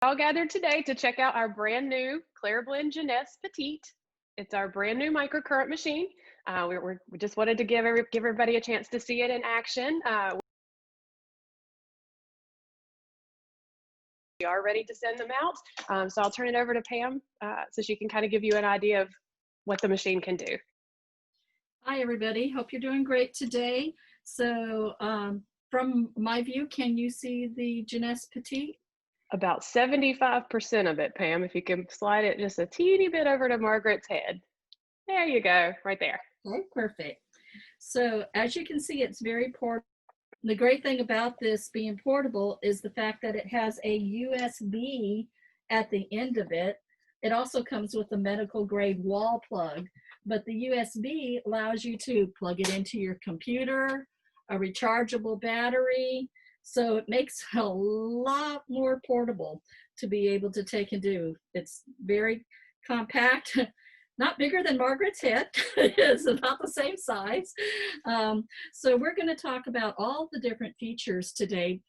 All gathered today to check out our brand new Clareblend Jeunesse Petite. It's our brand new microcurrent machine. We just wanted to give everybody a chance to see it in action. We are ready to send them out. So I'll turn it over to Pam so she can kind of give you an idea of what the machine can do. Hi, everybody. Hope you're doing great today. So from my view, can you see the Jeunesse Petite? About 75% of it, Pam, if you can slide it just a teeny bit over to Margaret's head. There you go, right there. Okay, perfect. So as you can see, it's very portable. The great thing about this being portable is the fact that it has a USB at the end of it. It also comes with a medical grade wall plug, but the USB allows you to plug it into your computer, a rechargeable battery. So it makes a lot more portable to be able to take and do. It's very compact, not bigger than Margaret's head. It's about the same size. So we're going to talk about all the different features today.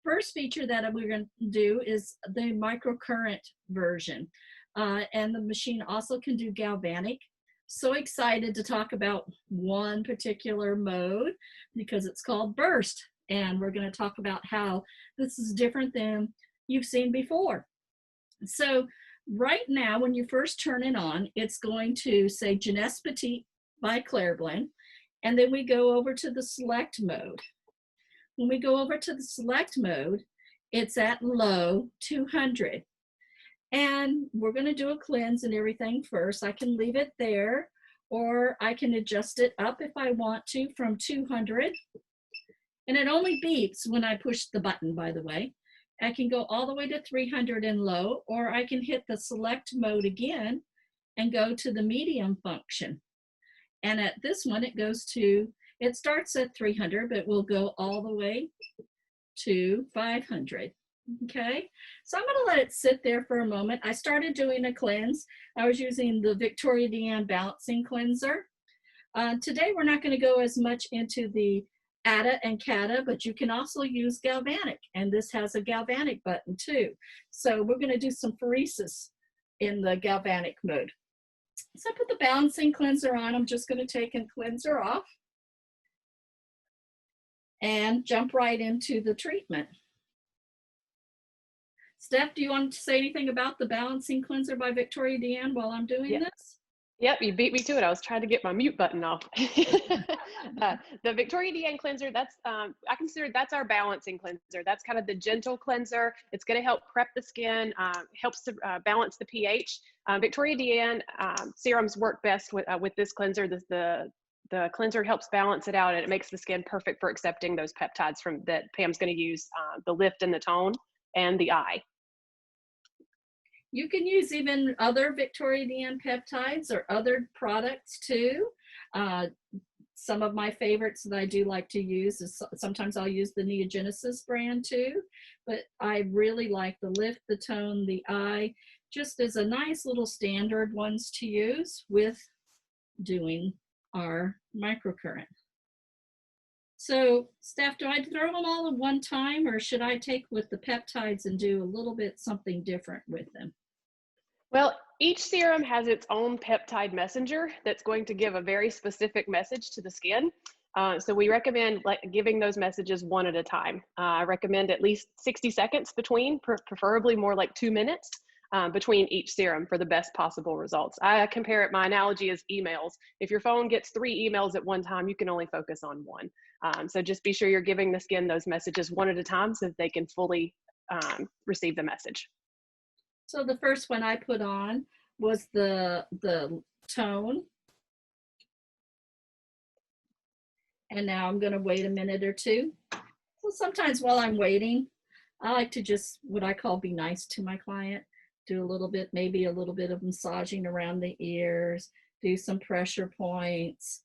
First feature that we're going to do is the microcurrent version. And the machine also can do galvanic. So excited to talk about one particular mode because it's called burst. And we're going to talk about how this is different than you've seen before. So right now, when you first turn it on, it's going to say Jeunesse Petite by Clareblend. And then we go over to the select mode. When we go over to the select mode, it's at low 200. And we're going to do a cleanse and everything first. I can leave it there, or I can adjust it up if I want to from 200. And it only beeps when I push the button, by the way. I can go all the way to 300 and low, or I can hit the select mode again and go to the medium function. And at this one, it starts at 300, but will go all the way to 500. Okay, so I'm going to let it sit there for a moment. I started doing a cleanse. I was using the Victoria Deanne Balancing Cleanser. Today, we're not going to go as much into the ATA and CATA, but you can also use galvanic, and this has a galvanic button too. So we're going to do some phoresis in the galvanic mode. So I put the balancing cleanser on. I'm just going to take and cleanser off and jump right into the treatment. Steph, do you want to say anything about the balancing cleanser by Victoria Deanne while I'm doing this? Yep, you beat me to it. I was trying to get my mute button off. The Victoria Deanne cleanser, I consider that's our balancing cleanser. That's kind of the gentle cleanser. It's going to help prep the skin, helps to balance the pH. Victoria Deanne serums work best with this cleanser. The cleanser helps balance it out, and it makes the skin perfect for accepting those peptides that Pam's going to use, the lift and the tone and the eye. You can use even other Victoria Deanne peptides or other products too. Some of my favorites that I do like to use is sometimes I'll use the Neogenesis brand too, but I really like the lift, the tone, the eye, just as a nice little standard ones to use with doing our microcurrent. So, Steph, do I throw them all at one time, or should I take with the peptides and do a little bit something different with them? Well, each serum has its own peptide messenger that's going to give a very specific message to the skin. So we recommend giving those messages one at a time. I recommend at least 60 seconds between, preferably more like 2 minutes between each serum for the best possible results. I compare it, my analogy is emails. If your phone gets 3 emails at one time, you can only focus on one. So just be sure you're giving the skin those messages one at a time so that they can fully receive the message. So the first one I put on was the tone. And now I'm going to wait a minute or two. So sometimes while I'm waiting, I like to just what I call be nice to my client. Do a little bit, maybe a little bit of massaging around the ears, do some pressure points.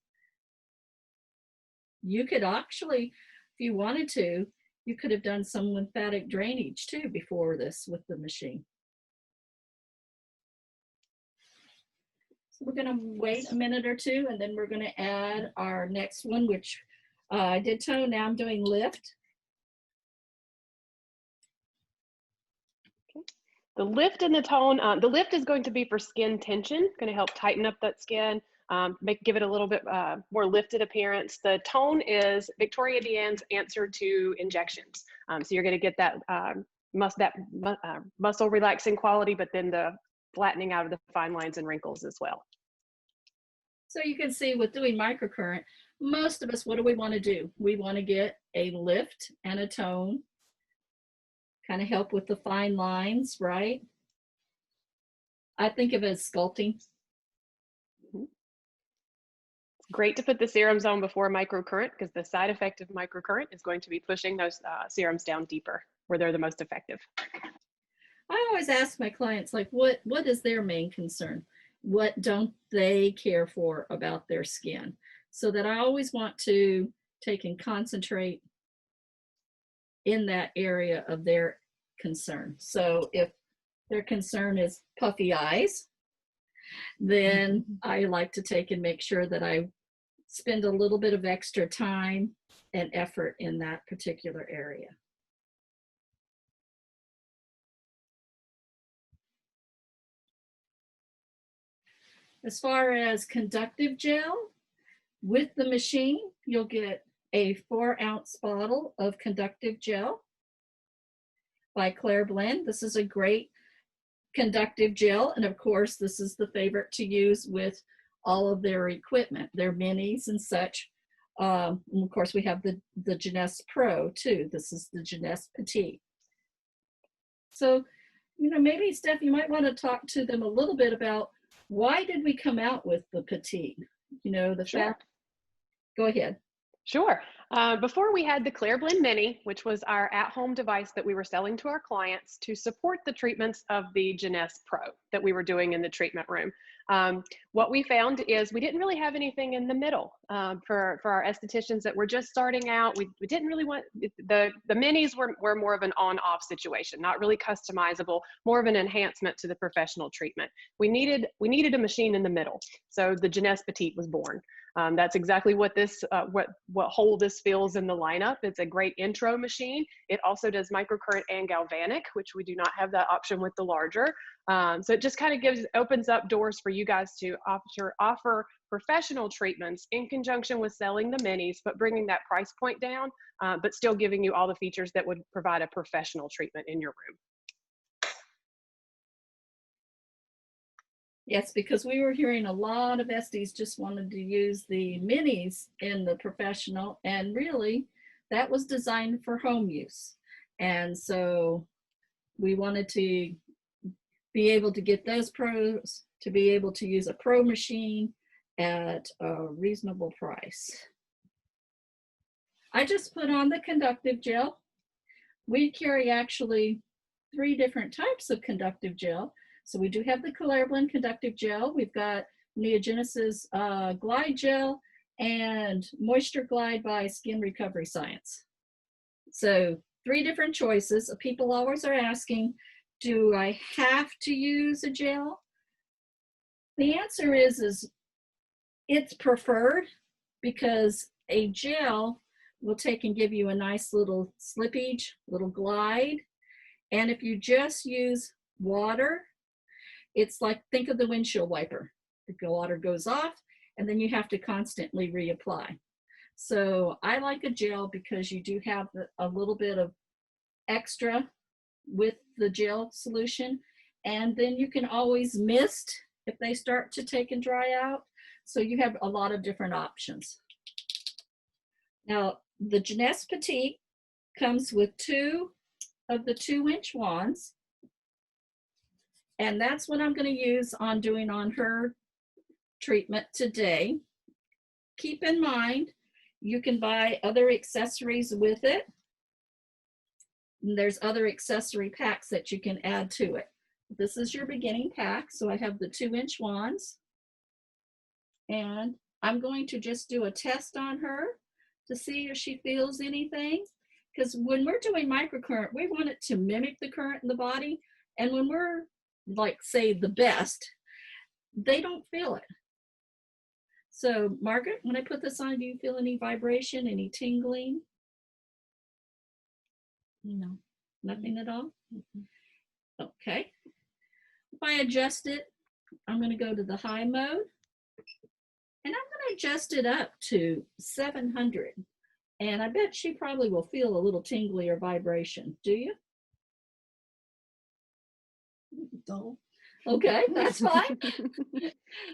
You could actually, if you wanted to, you could have done some lymphatic drainage too before this with the machine. So we're going to wait a minute or two, and then we're going to add our next one, which I did tone. Now I'm doing lift. The lift and the tone, the lift is going to be for skin tension, going to help tighten up that skin, give it a little bit more lifted appearance. The tone is Victoria Deanne's answer to injections. So you're going to get that, muscle relaxing quality, but then the flattening out of the fine lines and wrinkles as well. So you can see with doing microcurrent, most of us, what do we want to do? We want to get a lift and a tone, kind of help with the fine lines, right? I think of it as sculpting. It's great to put the serums on before microcurrent, because the side effect of microcurrent is going to be pushing those serums down deeper where they're the most effective. I always ask my clients, like, what is their main concern? What don't they care for about their skin? So that I always want to take and concentrate in that area of their concern. So if their concern is puffy eyes, then I like to take and make sure that I spend a little bit of extra time and effort in that particular area. As far as conductive gel, with the machine, you'll get a 4-ounce bottle of conductive gel by Clareblend. This is a great conductive gel, and of course, this is the favorite to use with all of their equipment, their minis and such. And of course, we have the Jeunesse Pro too. This is the Jeunesse Petite. So, maybe Steph, you might want to talk to them a little bit about why did we come out with the Petite? The Sure. fact. Go ahead. Sure. Before we had the Clareblend Mini, which was our at-home device that we were selling to our clients to support the treatments of the Jeunesse Pro that we were doing in the treatment room. What we found is we didn't really have anything in the middle for our estheticians that were just starting out. We didn't really want, the minis were more of an on-off situation, not really customizable, more of an enhancement to the professional treatment. We needed a machine in the middle. So the Jeunesse Petite was born. That's exactly what this, what hole this fills in the lineup. It's a great intro machine. It also does microcurrent and galvanic, which we do not have that option with the larger. So it just kind of opens up doors for you guys to offer professional treatments in conjunction with selling the minis, but bringing that price point down, but still giving you all the features that would provide a professional treatment in your room. Yes, because we were hearing a lot of esties just wanted to use the minis in the professional, and really that was designed for home use. And so we wanted to be able to get those pros, to be able to use a pro machine at a reasonable price. I just put on the conductive gel. We carry actually 3 different types of conductive gel. So we do have the Clareblend conductive gel. We've got Neogenesis Glide Gel and Moisture Glide by Skin Recovery Science. So 3 different choices. People always are asking, do I have to use a gel? The answer is it's preferred, because a gel will take and give you a nice little slippage, little glide. And if you just use water, it's like, think of the windshield wiper. The water goes off and then you have to constantly reapply. So I like a gel because you do have a little bit of extra with the gel solution, and then you can always mist if they start to take and dry out. So you have a lot of different options. Now, the Jeunesse Petite comes with 2 of the 2-inch wands. And that's what I'm going to use on doing on her treatment today. Keep in mind, you can buy other accessories with it. And there's other accessory packs that you can add to it. This is your beginning pack. So I have the 2-inch wands. And I'm going to just do a test on her to see if she feels anything. Because when we're doing microcurrent, we want it to mimic the current in the body. And when we're, like, say, the best, they don't feel it. So Margaret, when I put this on, do you feel any vibration, any tingling? No, nothing at all? Okay. I adjust it, I'm going to go to the high mode, and I'm going to adjust it up to 700. And I bet she probably will feel a little tingly or vibration. Do you? Dull. Okay, that's fine.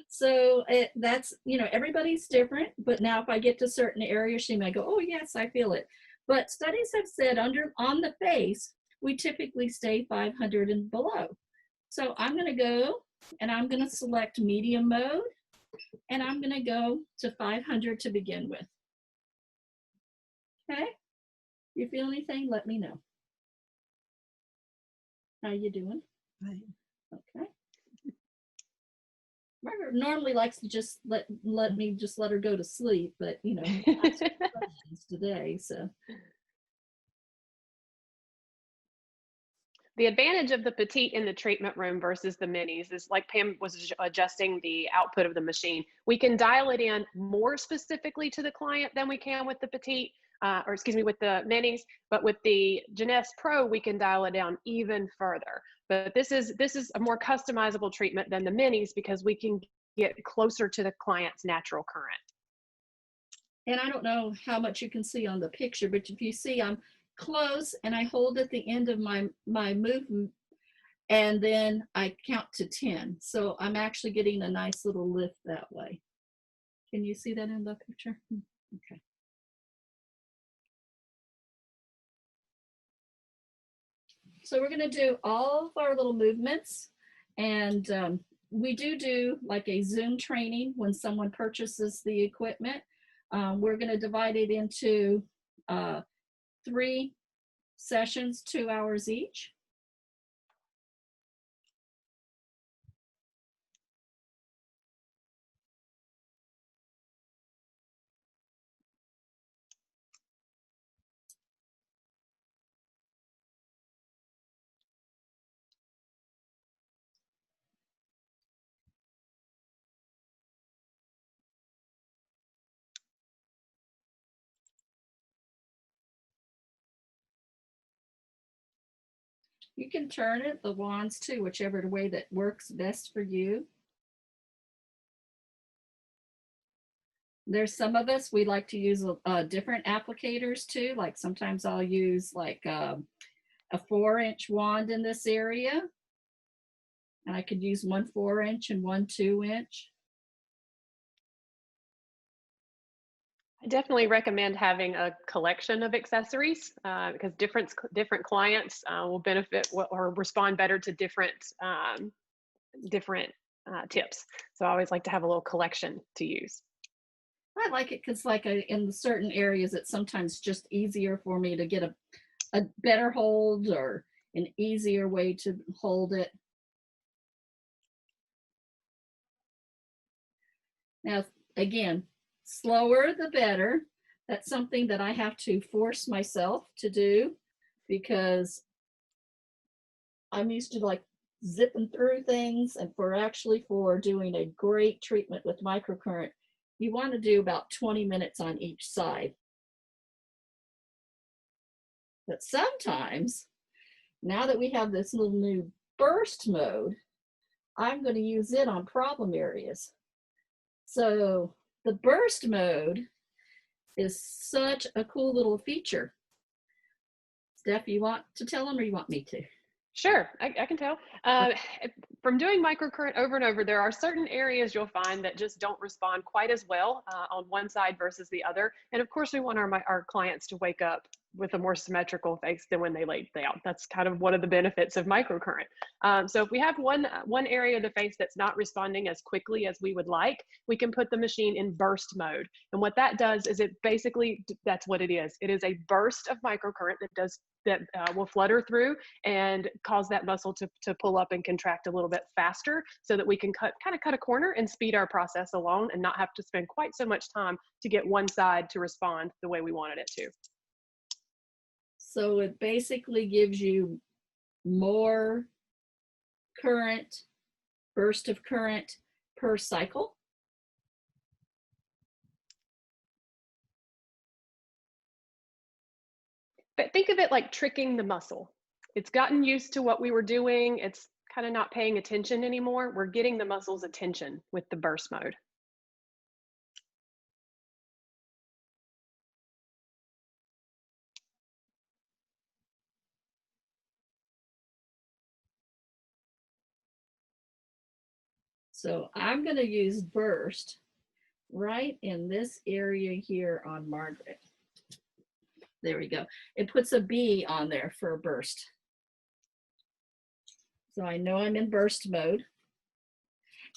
So that's, everybody's different. But now if I get to certain areas, she may go, oh, yes, I feel it. But studies have said on the face, we typically stay 500 and below. So I'm going to go and I'm going to select medium mode, and I'm going to go to 500 to begin with. Okay, you feel anything? Let me know. How you doing? Right. Okay. Margaret normally likes to just let her go to sleep, but ask questions today. So The advantage of the Petite in the treatment room versus the minis is, like Pam was adjusting the output of the machine, we can dial it in more specifically to the client than we can with the Petite, or excuse me, with the minis. But with the Jeunesse Pro, we can dial it down even further. But this is a more customizable treatment than the minis because we can get closer to the client's natural current. And I don't know how much you can see on the picture, but if you see, I'm close and I hold at the end of my movement, and then I count to 10. So I'm actually getting a nice little lift that way. Can you see that in the picture? Okay. So we're going to do all of our little movements, and we do like a Zoom training when someone purchases the equipment. We're going to divide it into 3 sessions, 2 hours each. You can turn it, the wands too, whichever way that works best for you. There's some of us, we like to use different applicators too. Like sometimes I'll use like a 4-inch wand in this area. And I could use one 4-inch and one 2-inch. I definitely recommend having a collection of accessories because different clients will benefit or respond better to different tips. So I always like to have a little collection to use. I like it because like in certain areas, it's sometimes just easier for me to get a better hold or an easier way to hold it. Now, again, slower the better. That's something that I have to force myself to do because I'm used to like zipping through things, and for doing a great treatment with microcurrent, you want to do about 20 minutes on each side. But sometimes, now that we have this little new burst mode, I'm going to use it on problem areas. So the burst mode is such a cool little feature. Steph, you want to tell them or you want me to? Sure, I can tell. From doing microcurrent over and over, there are certain areas you'll find that just don't respond quite as well on one side versus the other. And of course, we want our clients to wake up with a more symmetrical face than when they laid down. That's kind of one of the benefits of microcurrent. So if we have one area of the face that's not responding as quickly as we would like, we can put the machine in burst mode. And what that does is that's what it is. It is a burst of microcurrent that will flutter through and cause that muscle to pull up and contract a little bit faster so that we can cut a corner and speed our process along and not have to spend quite so much time to get one side to respond the way we wanted it to. So it basically gives you more burst of current per cycle. But think of it like tricking the muscle. It's gotten used to what we were doing. It's kind of not paying attention anymore, we're getting the muscle's attention with the burst mode. So I'm going to use burst right in this area here on Margaret. There we go. It puts a B on there for a burst. So I know I'm in burst mode.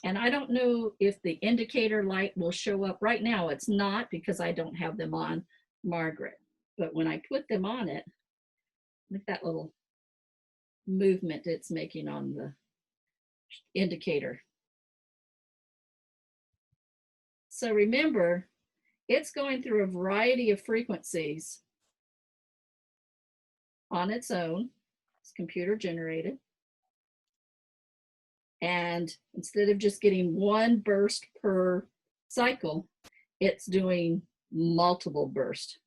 And I don't know if the indicator light will show up. Right now it's not because I don't have them on Margaret. But when I put them on it, look at that little movement it's making on the indicator. So remember, it's going through a variety of frequencies on its own. It's computer generated. And instead of just getting one burst per cycle, it's doing multiple bursts.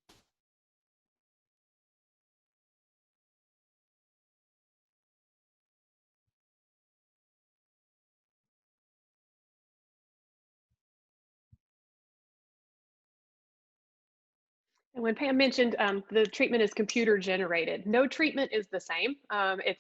And when Pam mentioned the treatment is computer generated, no treatment is the same.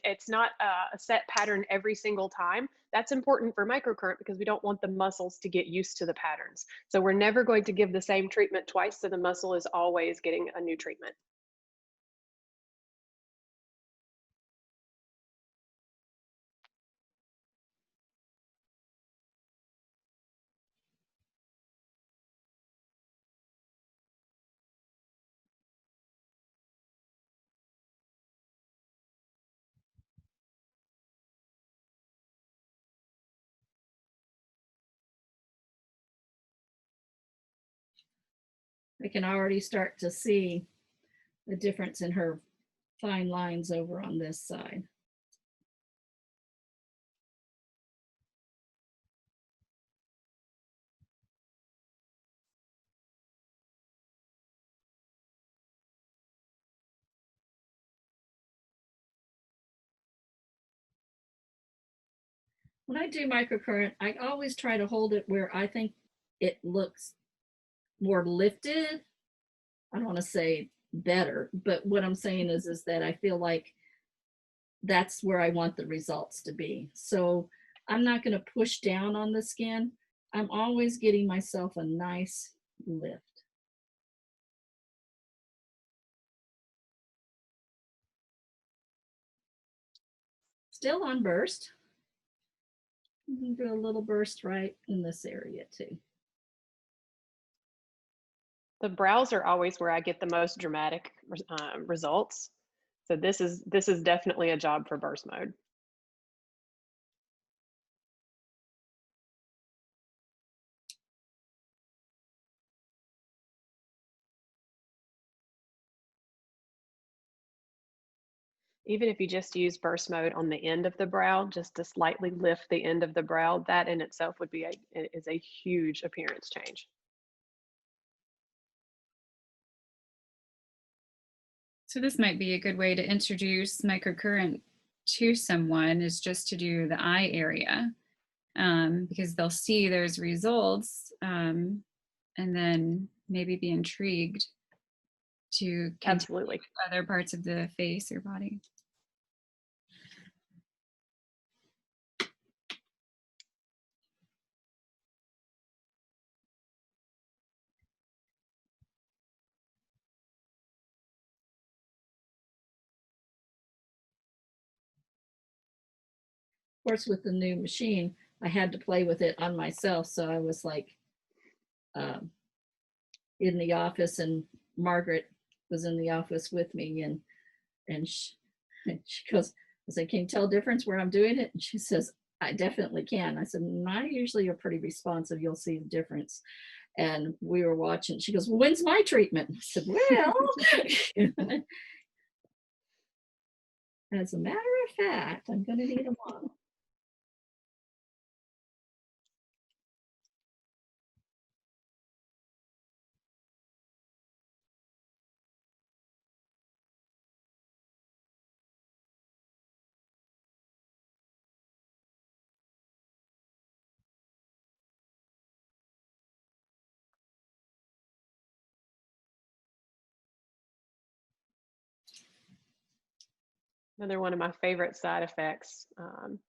It's not a set pattern every single time. That's important for microcurrent because we don't want the muscles to get used to the patterns. So we're never going to give the same treatment twice, so the muscle is always getting a new treatment. I can already start to see the difference in her fine lines over on this side. When I do microcurrent, I always try to hold it where I think it looks more lifted. I don't want to say better, but what I'm saying is that I feel like that's where I want the results to be. So I'm not going to push down on the skin. I'm always getting myself a nice lift. Still on burst. You can do a little burst right in this area too. The brows are always where I get the most dramatic results. So this is definitely a job for burst mode. Even if you just use burst mode on the end of the brow, just to slightly lift the end of the brow, that in itself would be is a huge appearance change. So this might be a good way to introduce microcurrent to someone, is just to do the eye area, because they'll see those results and then maybe be intrigued to Absolutely. other parts of the face or body. Of course, with the new machine, I had to play with it on myself. So I was like in the office, and Margaret was in the office with me, and she goes, I said, can you tell difference where I'm doing it? And she says, I definitely can. I said, I usually are pretty responsive. You'll see the difference. And we were watching. She goes, well, when's my treatment? I said, well, as a matter of fact, I'm going to need them all. Another one of my favorite side effects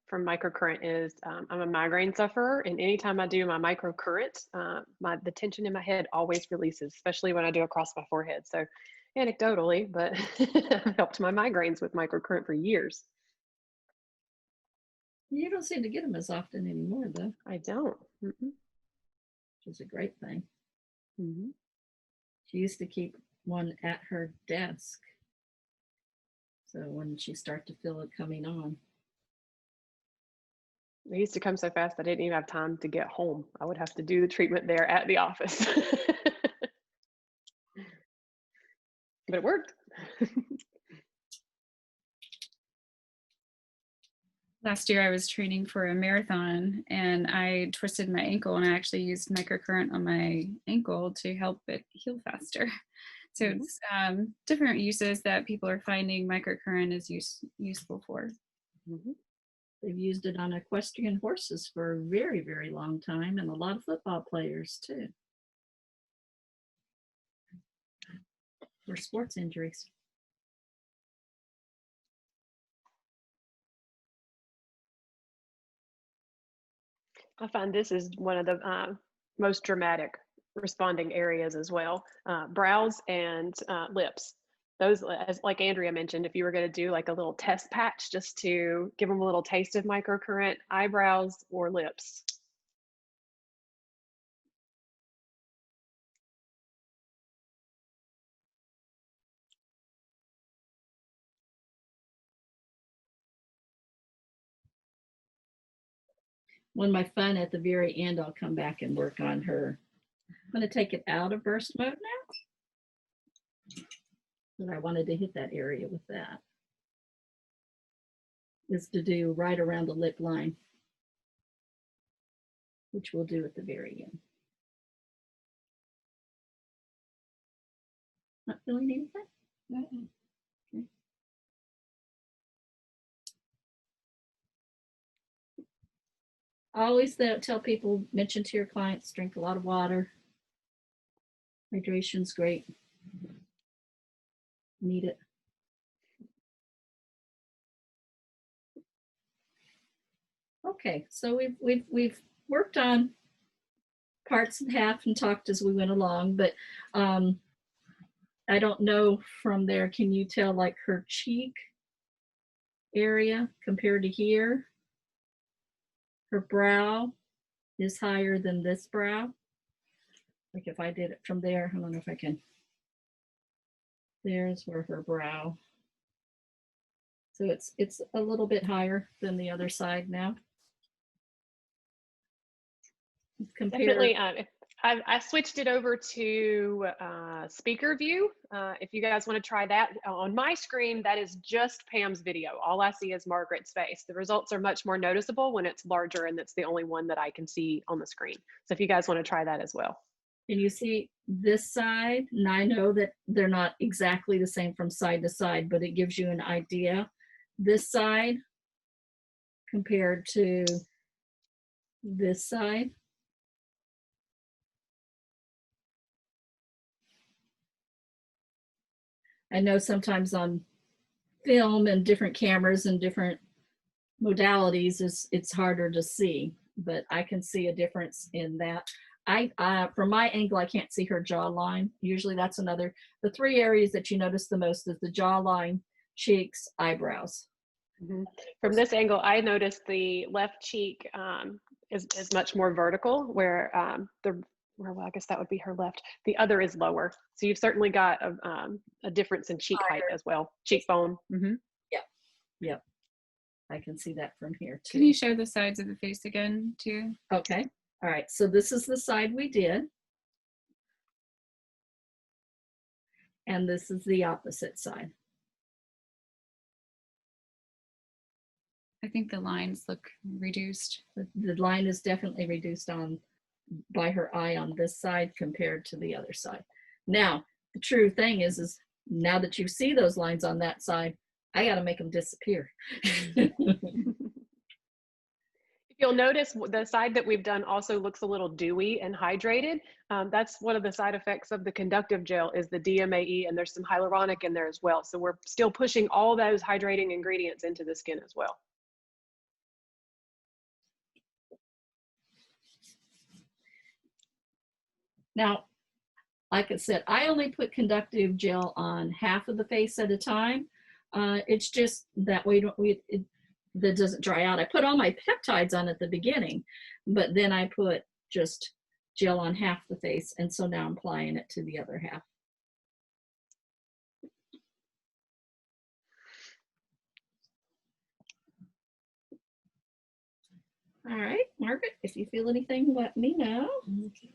from microcurrent is I'm a migraine sufferer, and anytime I do my microcurrent, the tension in my head always releases, especially when I do across my forehead. So anecdotally, but I've helped my migraines with microcurrent for years. You don't seem to get them as often anymore, though. I don't. Which is a great thing. Mm-hmm. She used to keep one at her desk. So when she started to feel it coming on. They used to come so fast I didn't even have time to get home. I would have to do the treatment there at the office. But it worked. Last year I was training for a marathon and I twisted my ankle, and I actually used microcurrent on my ankle to help it heal faster. So it's different uses that people are finding microcurrent is useful for. They've used it on equestrian horses for a very, very long time, and a lot of football players too, for sports injuries. I find this is one of the most dramatic responding areas as well. Brows and lips. Those, as like Andrea mentioned, if you were going to do like a little test patch just to give them a little taste of microcurrent, eyebrows or lips. One of my fun at the very end, I'll come back and work on her. I'm going to take it out of burst mode now. And I wanted to hit that area with that. Is to do right around the lip line, which we'll do at the very end. Not feeling anything? Okay. I always tell people, mention to your clients, drink a lot of water. Hydration's great. Need it. Okay, so we've worked on parts and half and talked as we went along, but I don't know from there, can you tell like her cheek area compared to here? Her brow is higher than this brow. Like if I did it from there, I don't know if I can. There's where her brow. So it's a little bit higher than the other side now. Definitely. I switched it over to speaker view. If you guys want to try that on my screen, that is just Pam's video. All I see is Margaret's face. The results are much more noticeable when it's larger and it's the only one that I can see on the screen. So if you guys want to try that as well. Can you see this side? And I know that they're not exactly the same from side to side, but it gives you an idea. This side compared to this side. I know sometimes on film and different cameras and different modalities it's harder to see, but I can see a difference in that. From my angle, I can't see her jawline. Usually that's the three areas that you notice the most is the jawline, cheeks, eyebrows. From this angle, I noticed the left cheek is much more vertical, where well, I guess that would be her left. The other is lower. So you've certainly got a difference in cheek height as well. Cheekbone. Yep. I can see that from here too. Can you show the sides of the face again too? Okay. All right. So this is the side we did. And this is the opposite side. I think the lines look reduced. The line is definitely reduced by her eye on this side compared to the other side. Now, the true thing is now that you see those lines on that side, I got to make them disappear. If You'll notice the side that we've done also looks a little dewy and hydrated. That's one of the side effects of the conductive gel is the DMAE, and there's some hyaluronic in there as well. So we're still pushing all those hydrating ingredients into the skin as well. Now, like I said, I only put conductive gel on half of the face at a time. It's just that way that doesn't dry out. I put all my peptides on at the beginning, but then I put just gel on half the face, and so now I'm applying it to the other half. All right, Margaret, if you feel anything, let me know. Okay.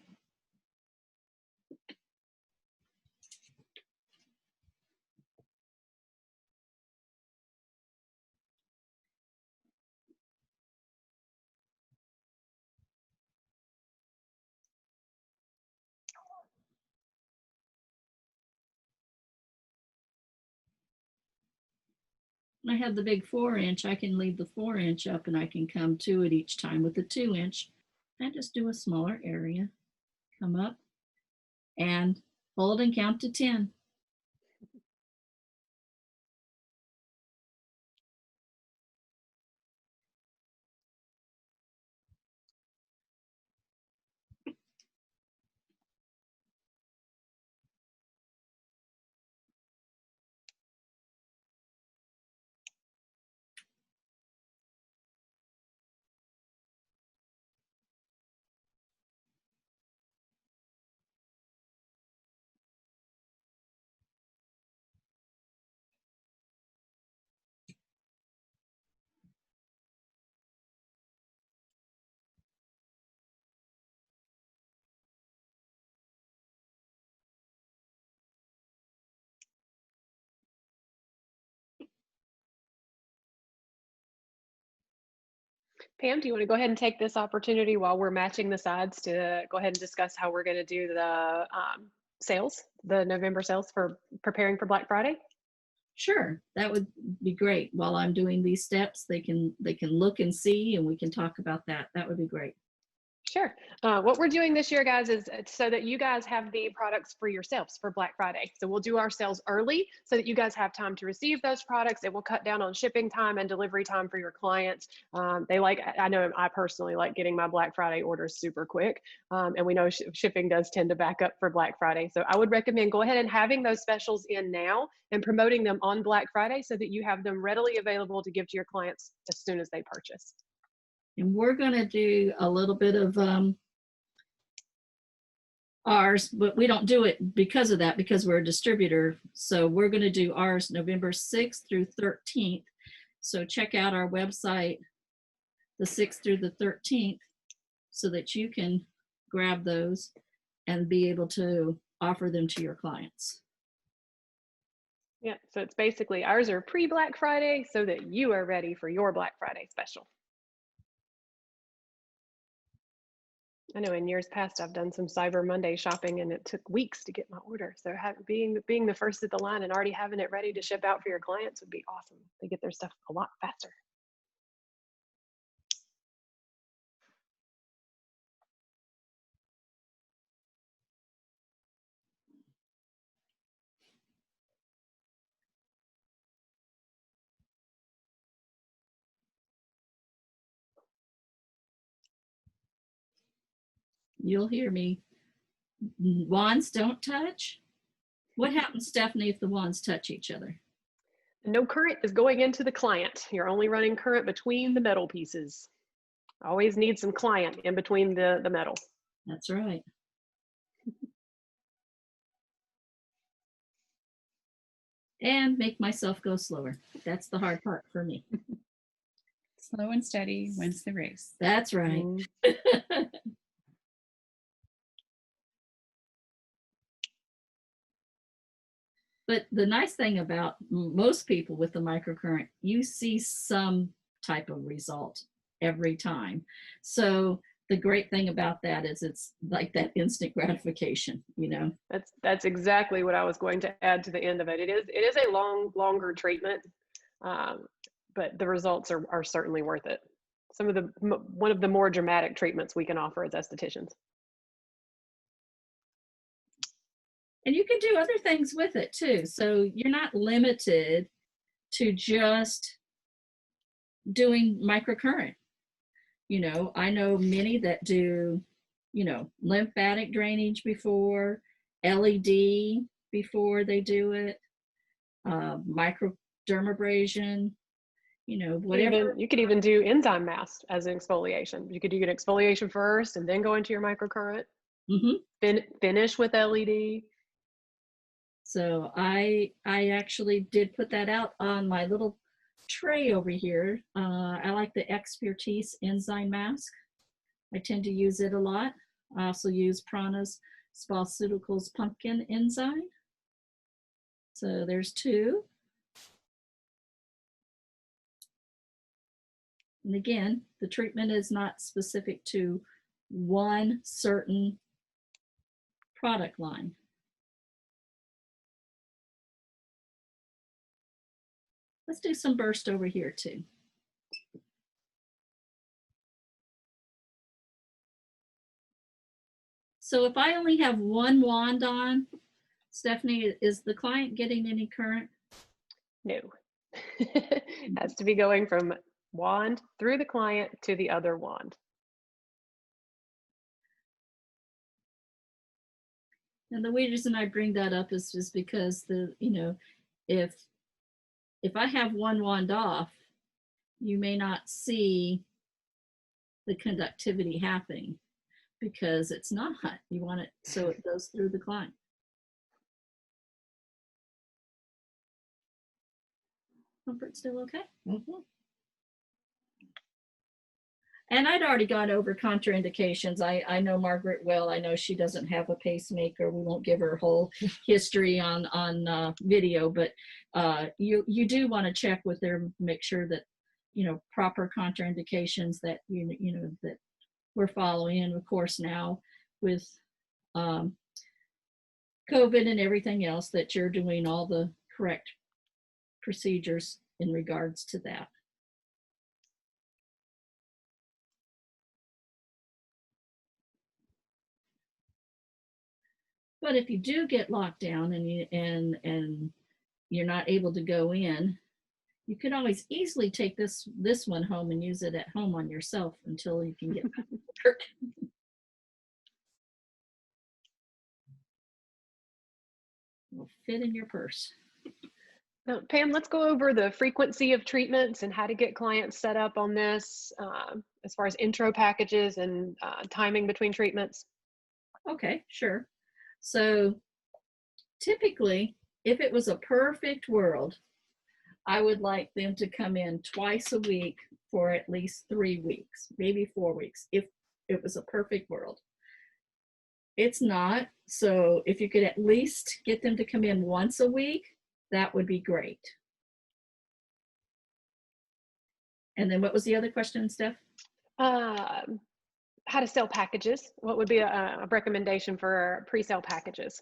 I have the big 4-inch. I can leave the 4-inch up and I can come to it each time with the 2-inch. I just do a smaller area, come up and hold and count to 10. Pam, do you want to go ahead and take this opportunity while we're matching the sides to go ahead and discuss how we're going to do the sales, the November sales for preparing for Black Friday? Sure, that would be great. While I'm doing these steps, they can look and see, and we can talk about that. That would be great. Sure. What we're doing this year, guys, is so that you guys have the products for yourselves for Black Friday. So we'll do our sales early so that you guys have time to receive those products. It will cut down on shipping time and delivery time for your clients. I know I personally like getting my Black Friday orders super quick. And we know shipping does tend to back up for Black Friday. So I would recommend go ahead and having those specials in now and promoting them on Black Friday so that you have them readily available to give to your clients as soon as they purchase. And we're going to do a little bit of ours, but we don't do it because of that, because we're a distributor. So we're going to do ours November 6th through 13th. So check out our website, the 6th through the 13th, so that you can grab those and be able to offer them to your clients. Yeah, so it's basically ours are pre-Black Friday so that you are ready for your Black Friday special. I know in years past, I've done some Cyber Monday shopping and it took weeks to get my order. So being the first at the line and already having it ready to ship out for your clients would be awesome. They get their stuff a lot faster. You'll hear me. Wands don't touch. What happens, Stephanie, if the wands touch each other? No current is going into the client. You're only running current between the metal pieces. Always need some client in between the metal. That's right. And make myself go slower. That's the hard part for me. Slow and steady wins the race. That's right. But the nice thing about most people with the microcurrent, you see some type of result every time. So the great thing about that is it's like that instant gratification, you know. That's exactly what I was going to add to the end of it. It is a longer treatment, but the results are certainly worth it. some of the one of the more dramatic treatments we can offer as estheticians. And you can do other things with it too. So you're not limited to just doing microcurrent. You know, I know many that do, you know, lymphatic drainage before, LED before they do it, microdermabrasion, you know, whatever. You could even do enzyme mask as an exfoliation. You could do an exfoliation first and then go into your microcurrent. Finish with LED. So I actually did put that out on my little tray over here. I like the Expertise enzyme mask. I tend to use it a lot. I also use Prana's Spaceuticals pumpkin enzyme. So there's 2. And again, the treatment is not specific to one certain product line. Let's do some burst over here too. So if I only have one wand on, Stephanie, is the client getting any current? No. Has to be going from wand through the client to the other wand. And the reason I bring that up is just because if I have one wand off, you may not see the conductivity happening because it's not. You want it so it goes through the client. Comfort still okay? Mm-hmm. And I'd already gone over contraindications. I know Margaret well. I know she doesn't have a pacemaker. We won't give her whole history on video, but you do want to check with her, make sure that proper contraindications that that we're following. And of course now with COVID and everything else, that you're doing all the correct procedures in regards to that. But if you do get locked down and you're not able to go in, you can always easily take this one home and use it at home on yourself until you can get back to work. It'll fit in your purse. Now, Pam, let's go over the frequency of treatments and how to get clients set up on this as far as intro packages and timing between treatments. Okay, sure. So typically, if it was a perfect world, I would like them to come in twice a week for at least 3 weeks, maybe 4 weeks, if it was a perfect world. It's not. So if you could at least get them to come in once a week, that would be great. And then what was the other question, Steph? How to sell packages. What would be a recommendation for pre-sale packages?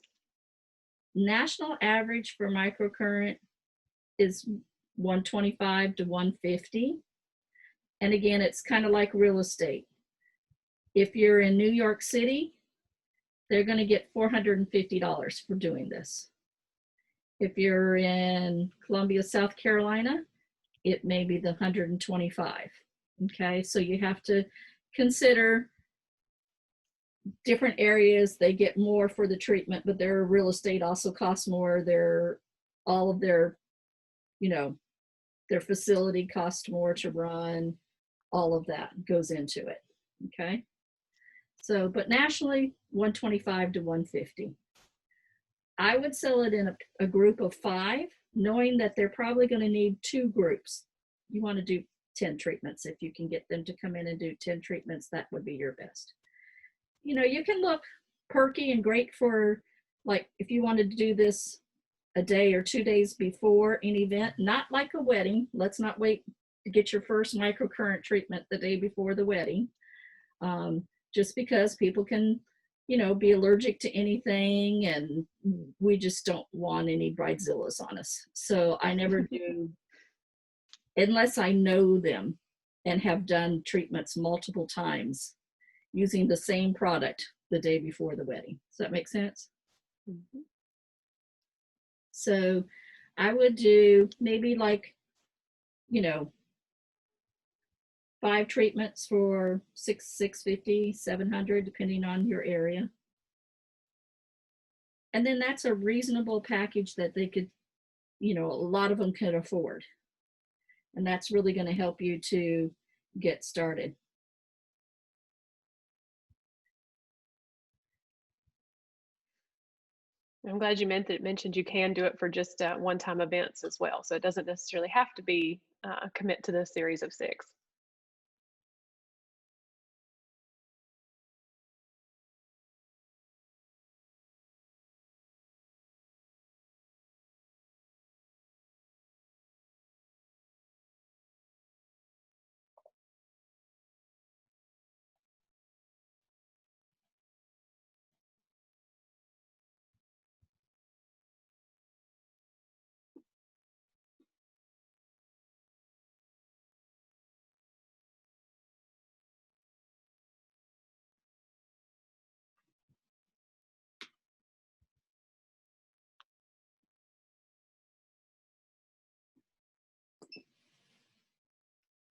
National average for microcurrent is 125 to 150. And again, it's kind of like real estate. If you're in New York City, they're going to get $450 for doing this. If you're in Columbia, South Carolina, it may be the 125. Okay, so you have to consider different areas. They get more for the treatment, but their real estate also costs more. All of their facility costs more to run. All of that goes into it. Okay, so but nationally 125 to 150. I would sell it in a group of 5, knowing that they're probably going to need 2 groups. You want to do 10 treatments. If you can get them to come in and do 10 treatments, that would be your best. You can look perky and great for, like, if you wanted to do this a day or 2 days before an event, not like a wedding. Let's not wait to get your first microcurrent treatment the day before the wedding, just because people can be allergic to anything, and we just don't want any bridezillas on us. So I never do, unless I know them, and have done treatments multiple times using the same product the day before the wedding. Does that make sense? Mm-hmm. So I would do maybe like, you know, 5 treatments for $650, $700, depending on your area. And then that's a reasonable package that they could, you know, a lot of them could afford. And that's really going to help you to get started. I'm glad you mentioned you can do it for just one-time events as well. So it doesn't necessarily have to be commit to this series of 6.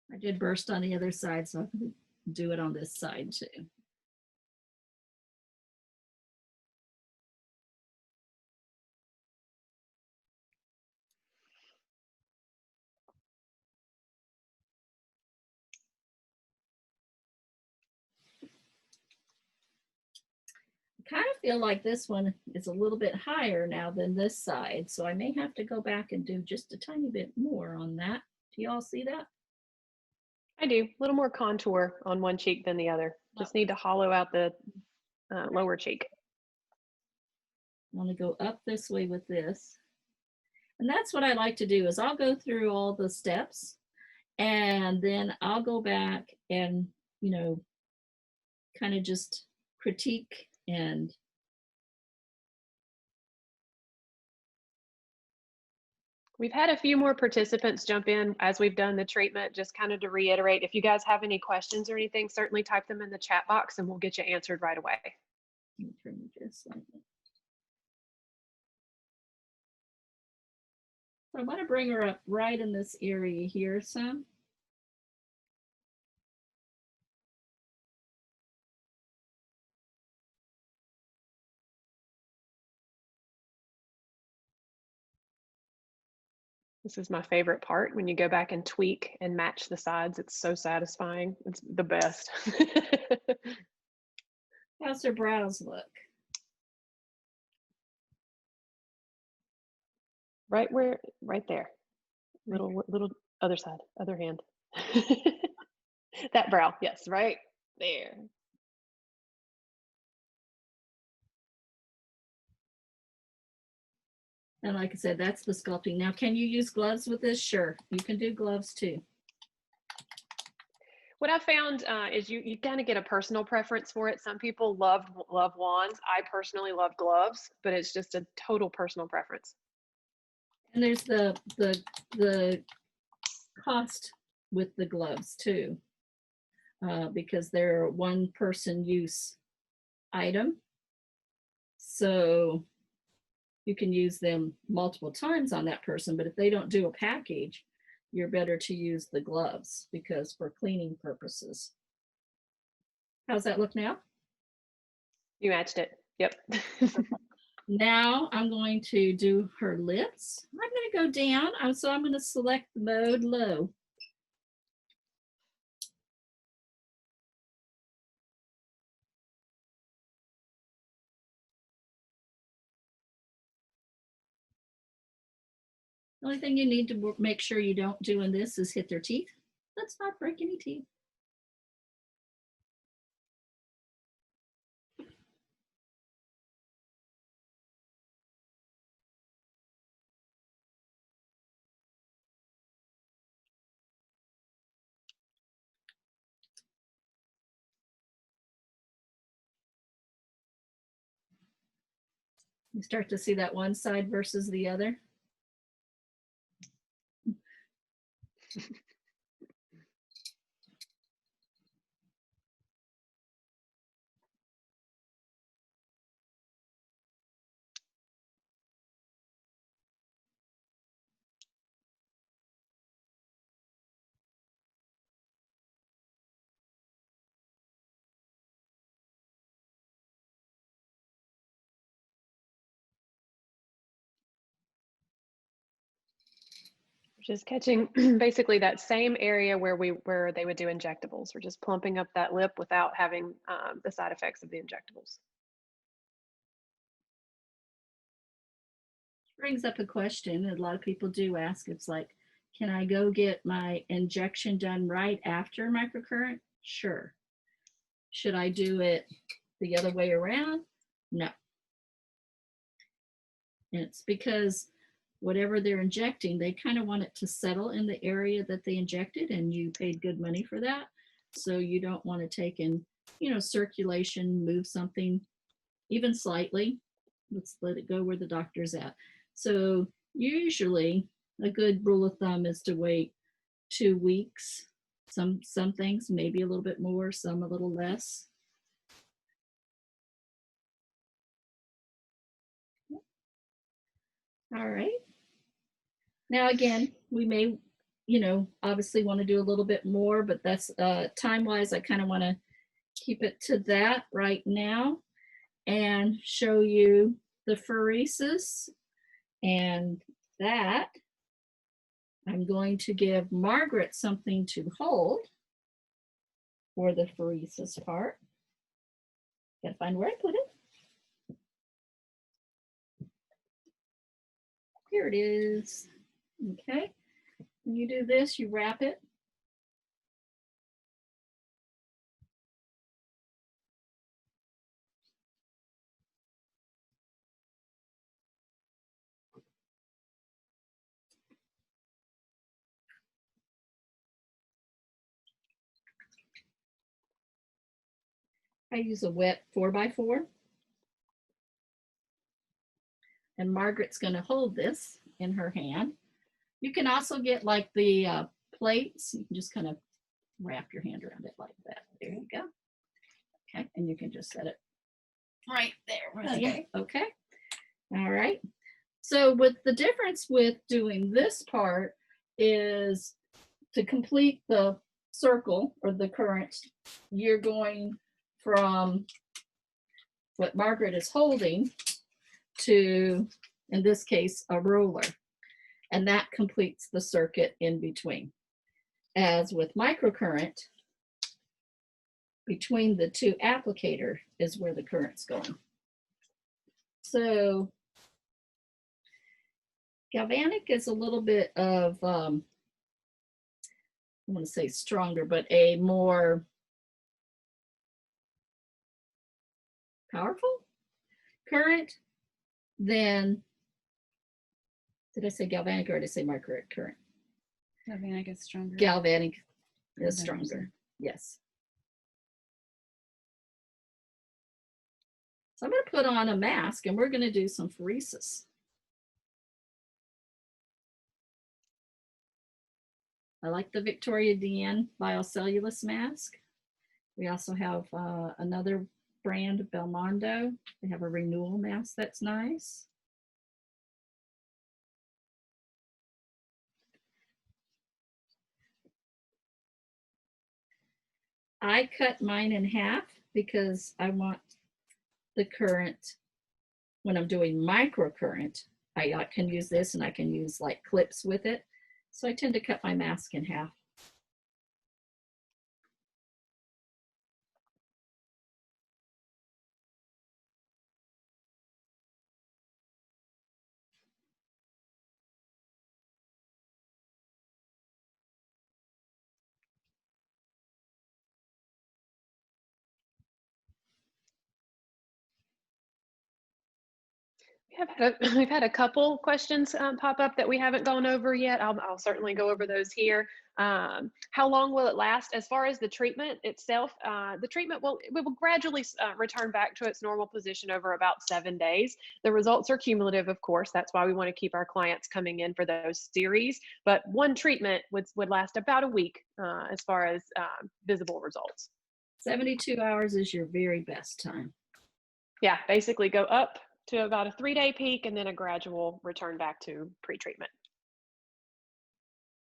I did burst on the other side, so I can do it on this side too. I kind of feel like this one is a little bit higher now than this side, so I may have to go back and do just a tiny bit more on that. Do y'all see that? I do. A little more contour on one cheek than the other. Just need to hollow out the lower cheek. I want to go up this way with this. And that's what I like to do is I'll go through all the steps and then I'll go back and, you know, kind of just critique and We've had a few more participants jump in as we've done the treatment, just kind of to reiterate, if you guys have any questions or anything, certainly type them in the chat box and we'll get you answered right away. let me turn this slightly. So I want to bring her up right in this area here some. This is my favorite part, when you go back and tweak and match the sides. It's so satisfying. It's the best. How's her brows look? Right there. Little other side, other hand. That brow, yes, right there. And like I said, that's the sculpting. Now, can you use gloves with this? Sure, you can do gloves too. What I found is you kind of get a personal preference for it. Some people love wands. I personally love gloves, but it's just a total personal preference. And there's the cost with the gloves too, because they're a one person use item. So you can use them multiple times on that person, but if they don't do a package, you're better to use the gloves because for cleaning purposes. How's that look now? You matched it. Yep. Now I'm going to do her lips. I'm going to go down. So I'm going to select the mode low. The only thing you need to make sure you don't do in this is hit their teeth. Let's not break any teeth. You start to see that one side versus the other. Just catching basically that same area where they would do injectables. We're just plumping up that lip without having the side effects of the injectables. Brings up a question that a lot of people do ask. It's like, can I go get my injection done right after microcurrent? Sure. Should I do it the other way around? No. And it's because whatever they're injecting, they kind of want it to settle in the area that they injected, and you paid good money for that. So you don't want to take in, circulation, move something even slightly. Let's let it go where the doctor's at. So usually a good rule of thumb is to wait 2 weeks. Some things maybe a little bit more, some a little less. All right. Now, again, we may, obviously want to do a little bit more, but that's time-wise, I kind of want to keep it to that right now and show you the pheresis. And that, I'm going to give Margaret something to hold for the pheresis part. Gotta find where I put it. Here it is. Okay. When you do this, you wrap it. I use a wet 4x4. And Margaret's going to hold this in her hand. You can also get like the plates. You can just kind of wrap your hand around it like that. There you go. Okay, and you can just set it right there. Okay. Okay. All right. So with the difference with doing this part is to complete the circle or the current, you're going from what Margaret is holding to, in this case, a roller. And that completes the circuit in between. As with microcurrent, between the two applicator is where the current's going. So galvanic is a little bit of, I want to say stronger, but a more powerful current than, did I say galvanic or did I say microcurrent? Galvanic is stronger. Galvanic is stronger, yes. So I'm going to put on a mask and we're going to do some pheresis. I like the Victoria Deanne biocellulose mask. We also have another brand, Belmondo. They have a renewal mask that's nice. I cut mine in half because I want the current, when I'm doing microcurrent, I can use this and I can use like clips with it. So I tend to cut my mask in half. We've had a couple questions pop up that we haven't gone over yet. I'll certainly go over those here. How long will it last? As far as the treatment itself, the treatment will gradually return back to its normal position over about 7 days. The results are cumulative, of course. That's why we want to keep our clients coming in for those series. But one treatment would last about a week as far as visible results. 72 hours is your very best time. Yeah, basically go up to about a 3-day peak and then a gradual return back to pre-treatment.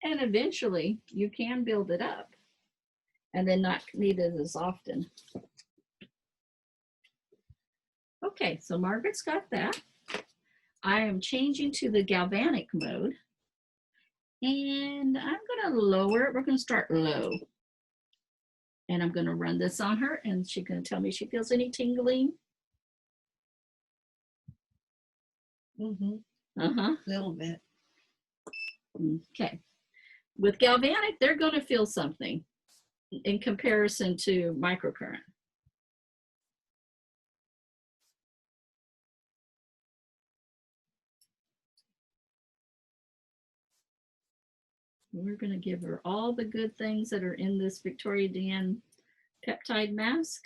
And eventually you can build it up and then not need it as often. Okay, so Margaret's got that. I am changing to the galvanic mode. And I'm going to lower it. We're going to start low. And I'm going to run this on her, and she's going to tell me if she feels any tingling. A little bit. Okay. With galvanic, they're going to feel something in comparison to microcurrent. We're going to give her all the good things that are in this Victoria DN peptide mask.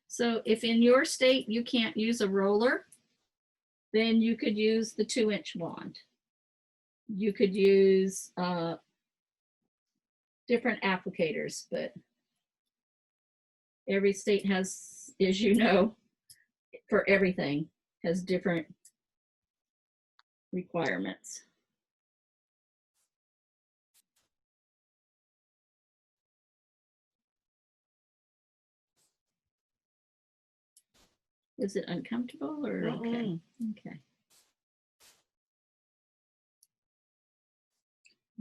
So if in your state you can't use a roller, then you could use the 2-inch wand. You could use different applicators, but every state has, as you know, for everything, has different requirements. Is it uncomfortable or okay? Okay.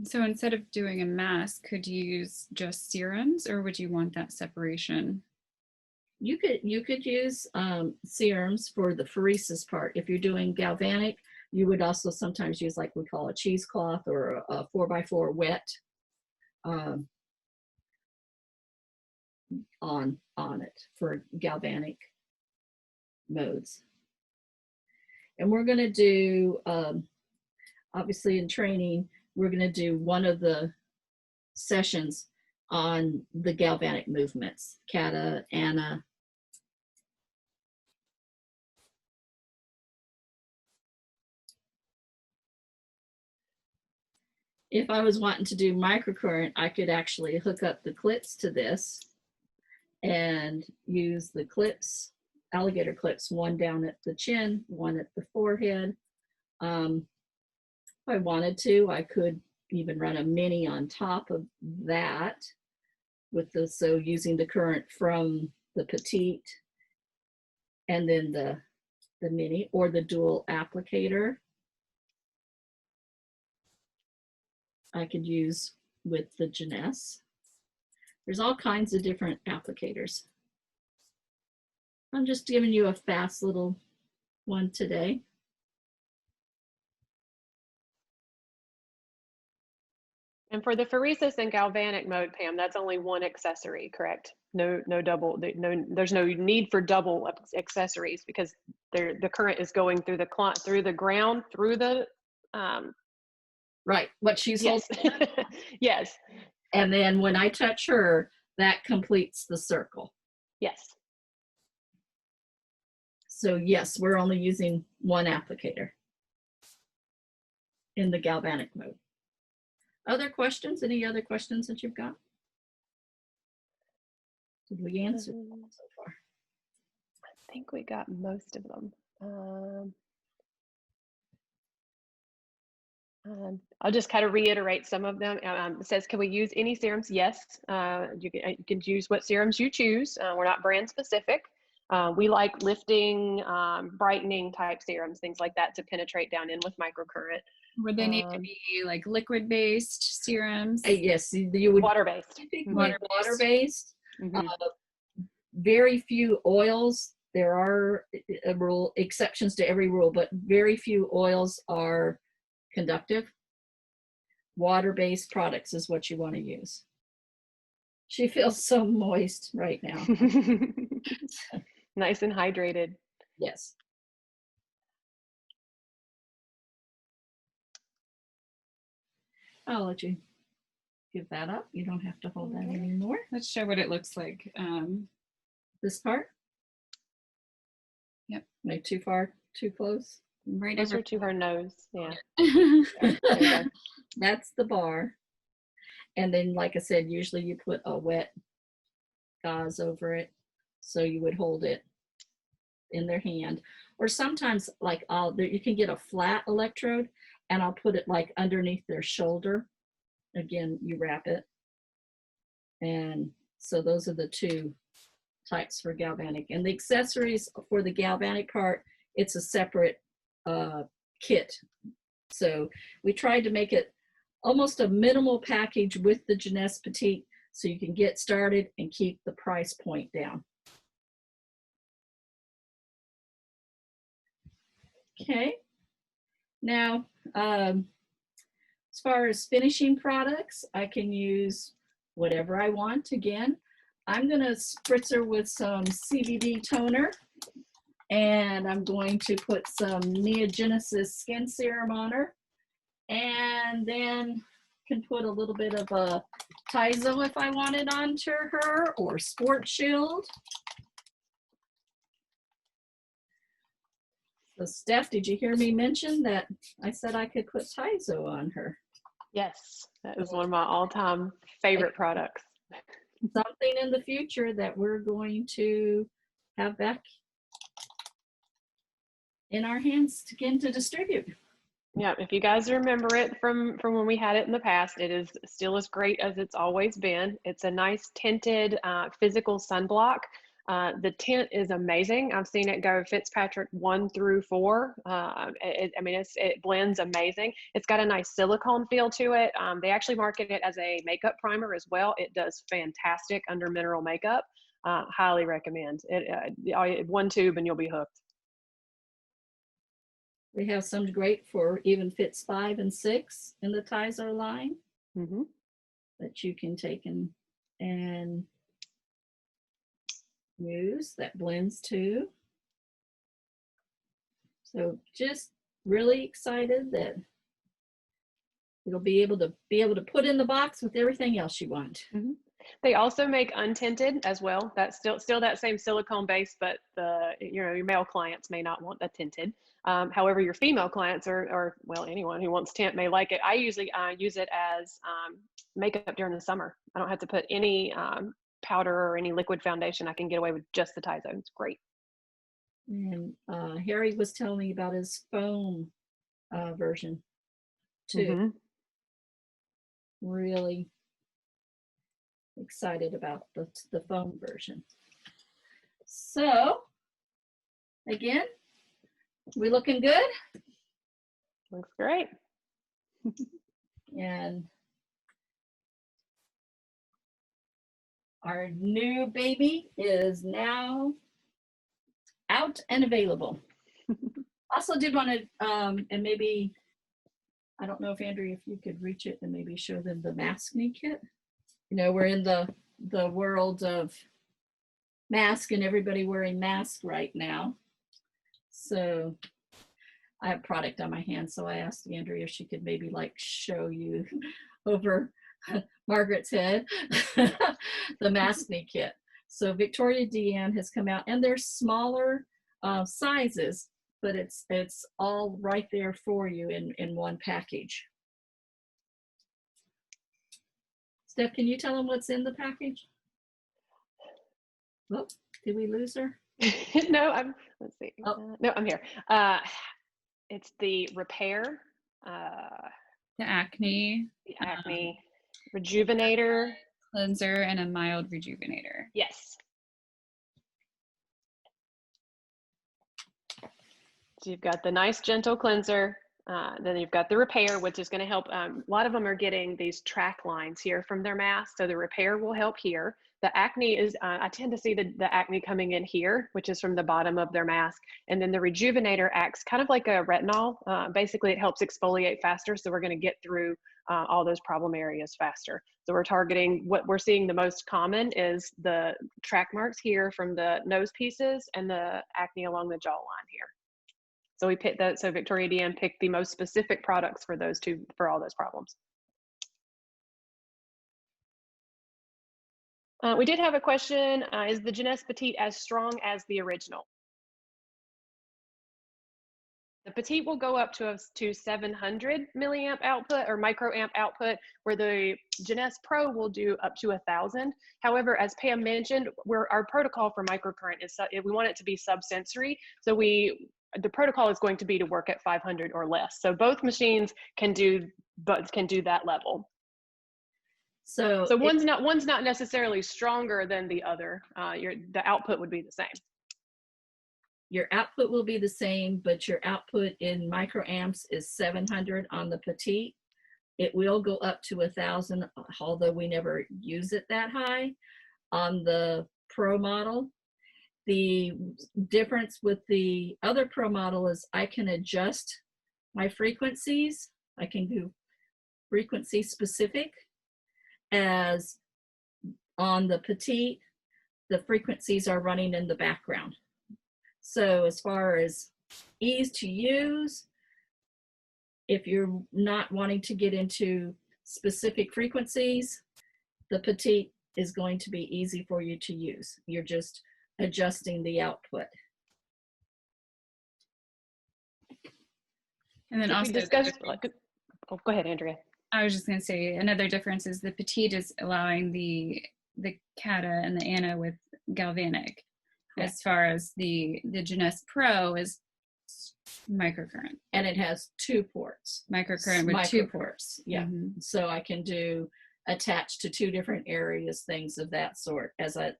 So instead of doing a mask, could you use just serums, or would you want that separation? You could use serums for the pheresis part. If you're doing galvanic, you would also sometimes use, like we call a cheesecloth or a 4x4 wet on it for galvanic modes. And we're going to do, obviously in training, we're going to do one of the sessions on the galvanic movements, kata, ana. If I was wanting to do microcurrent, I could actually hook up the clips to this and use the clips, alligator clips, one down at the chin, one at the forehead. If I wanted to, I could even run a mini on top of that with the, so using the current from the petite and then the mini, or the dual applicator I could use with the Jeunesse. There's all kinds of different applicators. I'm just giving you a fast little one today. And for the pheresis and galvanic mode, Pam, that's only one accessory, correct? No double, there's no need for double accessories because the current is going through the ground, through the Right, what she's yes. holding. Yes. And then when I touch her, that completes the circle. Yes. So yes, we're only using one applicator in the galvanic mode. Other questions? Any other questions that you've got? Did we answer them so far? I think we got most of them. I'll just kind of reiterate some of them. It says, can we use any serums? Yes, you can use what serums you choose. We're not brand specific. We like lifting, brightening type serums, things like that to penetrate down in with microcurrent. Would they need to be like liquid-based serums? Yes, you would. Water-based. Water-based. Mm-hmm. Very few oils. There are exceptions to every rule, but very few oils are conductive. Water-based products is what you want to use. She feels so moist right now. Nice and hydrated. Yes. I'll let you give that up. You don't have to hold that anymore. Let's show what it looks like. This part? Yep. Maybe too far, too close? Right Closer over to her nose. Yeah. That's the bar. And then, like I said, usually you put a wet gauze over it. So you would hold it in their hand. Or sometimes, like, you can get a flat electrode and I'll put it like underneath their shoulder. Again, you wrap it. And so those are the two types for galvanic. And the accessories for the galvanic part, it's a separate kit. So we tried to make it almost a minimal package with the Jeunesse Petite so you can get started and keep the price point down. Okay, now as far as finishing products, I can use whatever I want. Again, I'm going to spritz her with some CBD toner, and I'm going to put some Neogenesis skin serum on her, and then can put a little bit of a Tizo if I wanted onto her, or Sport Shield. So Steph, did you hear me mention that I said I could put Tizo on her? Yes, that is one of my all-time favorite products. Something in the future that we're going to have back in our hands again to distribute. Yeah, if you guys remember it from when we had it in the past, it is still as great as it's always been. It's a nice tinted physical sunblock. The tint is amazing. I've seen it go Fitzpatrick 1 through 4. It blends amazing. It's got a nice silicone feel to it. They actually market it as a makeup primer as well. It does fantastic under mineral makeup. Highly recommend it. One tube and you'll be hooked. We have some great for even fits 5 and 6 in the Tizo line that you can take and use. That blends too. So just really excited that it'll be able to put in the box with everything else you want. They also make untinted as well. That's still that same silicone base, but your male clients may not want the tinted. However, your female clients or well, anyone who wants tint may like it. I usually use it as makeup during the summer. I don't have to put any powder or any liquid foundation. I can get away with just the Tizo. It's great. And Harry was telling me about his foam version too. Really excited about the foam version. So again, we looking good? Looks great. And our new baby is now out and available. Also did want to, and maybe, I don't know if Andrea, if you could reach it and maybe show them the mask knee kit. You know, we're in the world of mask and everybody wearing masks right now. So I have product on my hand, so I asked Andrea if she could maybe like show you over Margaret's head the mask knee kit. So Victoria Deanne has come out, and they're smaller sizes, but it's all right there for you in one package. Steph, can you tell them what's in the package? Oh, did we lose her? No, let's see. Oh. No, I'm here. It's the repair. The acne. Rejuvenator. Cleanser and a mild rejuvenator. Yes. So you've got the nice gentle cleanser. Then you've got the repair, which is going to help. A lot of them are getting these track lines here from their mask. So the repair will help here. The acne is, I tend to see the acne coming in here, which is from the bottom of their mask. And then the rejuvenator acts kind of like a retinol. Basically, it helps exfoliate faster. So we're going to get through all those problem areas faster. So we're targeting, what we're seeing the most common is the track marks here from the nose pieces and the acne along the jawline here. So we picked that. So Victoria Deanne picked the most specific products for those two, for all those problems. We did have a question. Is the Jeunesse Petite as strong as the original? The Petite will go up to 700 milliamp output or microamp output, where the Jeunesse Pro will do up to 1,000. However, as Pam mentioned, our protocol for microcurrent is we want it to be subsensory. So the protocol is going to be to work at 500 or less. So both machines can do that level. So, So one's not necessarily stronger than the other. The output would be the same. your output will be the same, but your output in microamps is 700 on the Petite. It will go up to 1,000, although we never use it that high on the Pro model. The difference with the other Pro model is I can adjust my frequencies. I can do frequency specific, as on the Petite, the frequencies are running in the background. So as far as ease to use, if you're not wanting to get into specific frequencies, the Petite is going to be easy for you to use. You're just adjusting the output. And then also, oh, go ahead, Andrea. I was just going to say another difference is the Petite is allowing the cata and the ana with galvanic, as far as the Jeunesse Pro is microcurrent. And it has 2 ports. Microcurrent with 2 ports. Yeah. So I can do attached to 2 different areas, things of that sort.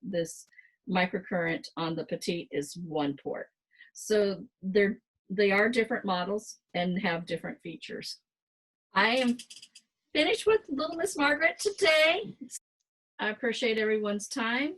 This microcurrent on the Petite is 1 port. So they are different models and have different features. I am finished with Little Miss Margaret today. I appreciate everyone's time.